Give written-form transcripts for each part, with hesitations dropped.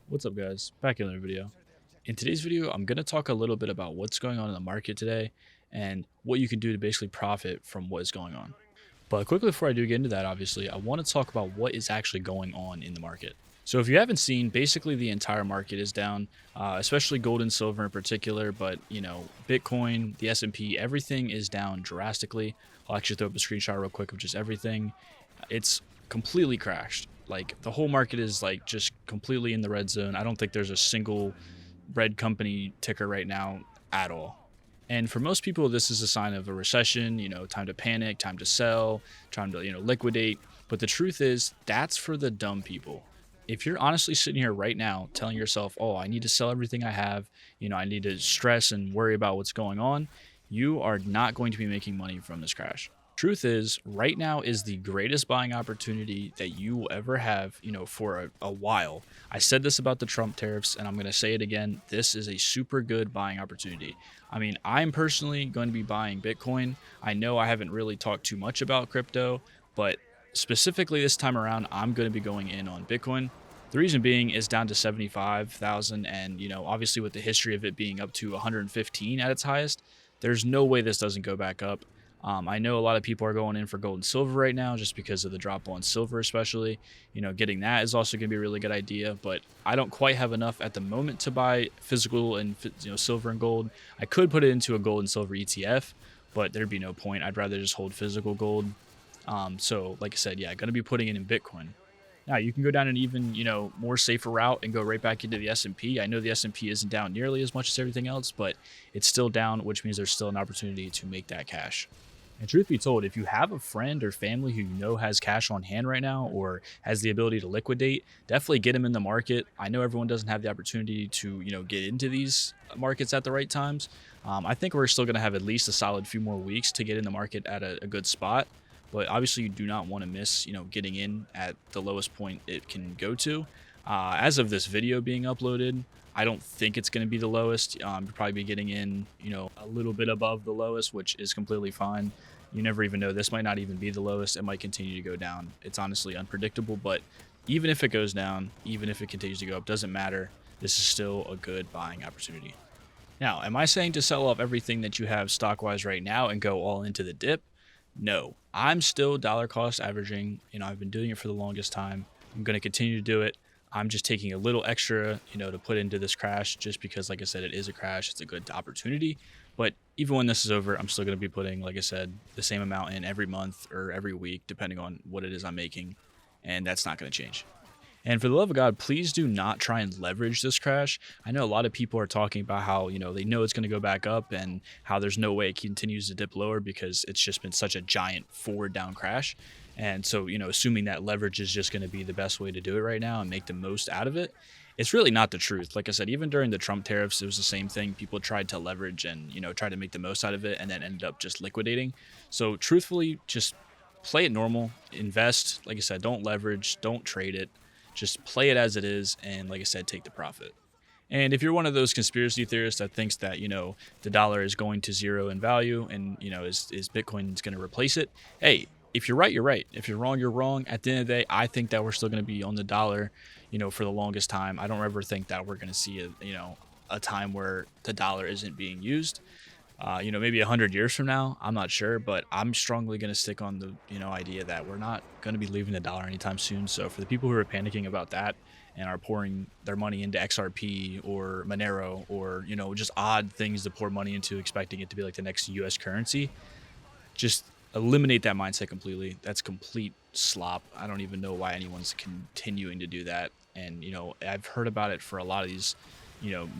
What's up, guys? Back in another video. In today's video, I'm going to talk a little bit about what's going on in the market today and what you can do to basically profit from what is going on. But quickly before I do get into that, obviously, I want to talk about what is actually going on in the market. So if you haven't seen, basically the entire market is down, especially gold and silver in particular. But Bitcoin, the S&P, everything is down drastically. I'll actually throw up a screenshot real quick of just everything. It's completely crashed. Like the whole market is like just completely in the red zone. I don't think there's a single red company ticker right now at all. And for most people, this is a sign of a recession, time to panic, time to sell, time to, liquidate. But the truth is, that's for the dumb people. If you're honestly sitting here right now telling yourself, oh, I need to sell everything I have, I need to stress and worry about what's going on, you are not going to be making money from this crash. Truth is, right now is the greatest buying opportunity that you will ever have, for a while. I said this about the Trump tariffs, and I'm going to say it again. This is a super good buying opportunity. I mean, I'm personally going to be buying Bitcoin. I know I haven't really talked too much about crypto, but specifically this time around, I'm going to be going in on Bitcoin. The reason being is down to 75,000, and obviously with the history of it being up to 115 at its highest, there's no way this doesn't go back up. I know a lot of people are going in for gold and silver right now just because of the drop on silver, especially. Getting that is also going to be a really good idea, but I don't quite have enough at the moment to buy physical and silver and gold. I could put it into a gold and silver ETF, but there'd be no point. I'd rather just hold physical gold. So, like I said, yeah, going to be putting it in Bitcoin. Now you can go down an even more safer route and go right back into the S&P. I know the S&P isn't down nearly as much as everything else, but it's still down, which means there's still an opportunity to make that cash. And truth be told, if you have a friend or family who has cash on hand right now or has the ability to liquidate, definitely get them in the market. I know everyone doesn't have the opportunity to, get into these markets at the right times. I think we're still going to have at least a solid few more weeks to get in the market at a good spot. But obviously, you do not want to miss, getting in at the lowest point it can go to. As of this video being uploaded, I don't think it's going to be the lowest. You'll probably be getting in, a little bit above the lowest, which is completely fine. You never even know. This might not even be the lowest. It might continue to go down. It's honestly unpredictable, but even if it goes down, even if it continues to go up, doesn't matter. This is still a good buying opportunity. Now, am I saying to sell off everything that you have stock wise right now and go all into the dip? No, I'm still dollar cost averaging. I've been doing it for the longest time. I'm going to continue to do it. I'm just taking a little extra, to put into this crash just because, like I said, it is a crash. It's a good opportunity. But even when this is over, I'm still going to be putting, like I said, the same amount in every month or every week, depending on what it is I'm making. And that's not going to change. And for the love of God, please do not try and leverage this crash. I know a lot of people are talking about how, they know it's going to go back up and how there's no way it continues to dip lower because it's just been such a giant forward down crash. And so, assuming that leverage is just going to be the best way to do it right now and make the most out of it, it's really not the truth. Like I said, even during the Trump tariffs, it was the same thing. People tried to leverage and, try to make the most out of it and then ended up just liquidating. So truthfully, just play it normal, invest. Like I said, don't leverage, don't trade it. Just play it as it is, and like I said, take the profit. And if you're one of those conspiracy theorists that thinks that, the dollar is going to zero in value and, is Bitcoin going to replace it? Hey, if you're right, you're right. If you're wrong, you're wrong. At the end of the day, I think that we're still going to be on the dollar, for the longest time. I don't ever think that we're going to see a time where the dollar isn't being used. Maybe 100 years from now, I'm not sure, but I'm strongly going to stick on the, idea that we're not going to be leaving the dollar anytime soon. So for the people who are panicking about that and are pouring their money into XRP or Monero or, just odd things to pour money into, expecting it to be like the next US currency, just eliminate that mindset completely. That's complete slop. I don't even know why anyone's continuing to do that. And, I've heard about it for a lot of these,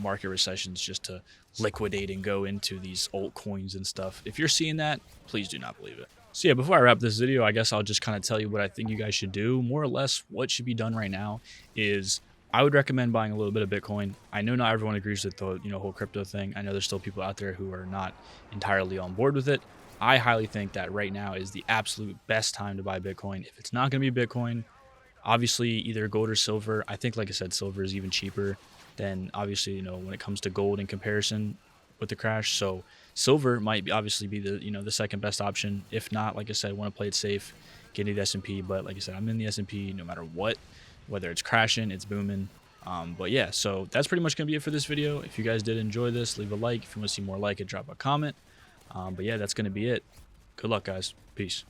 market recessions just to liquidate and go into these altcoins and stuff. If you're seeing that, please do not believe it. So yeah, before I wrap this video, I guess I'll just kind of tell you what I think you guys should do. More or less what should be done right now is I would recommend buying a little bit of Bitcoin. I know not everyone agrees with the whole crypto thing. I know there's still people out there who are not entirely on board with it. I highly think that right now is the absolute best time to buy Bitcoin. If it's not going to be Bitcoin, obviously either gold or silver. I think, like I said, silver is even cheaper than obviously, when it comes to gold in comparison with the crash. So silver might be obviously be the, the second best option. If not, like I said, I want to play it safe, get into the S&P. But like I said, I'm in the S&P no matter what, whether it's crashing, it's booming. But yeah, so that's pretty much gonna be it for this video. If you guys did enjoy this, leave a like. If you want to see more, like it, drop a comment. But yeah, that's gonna be it. Good luck, guys. Peace.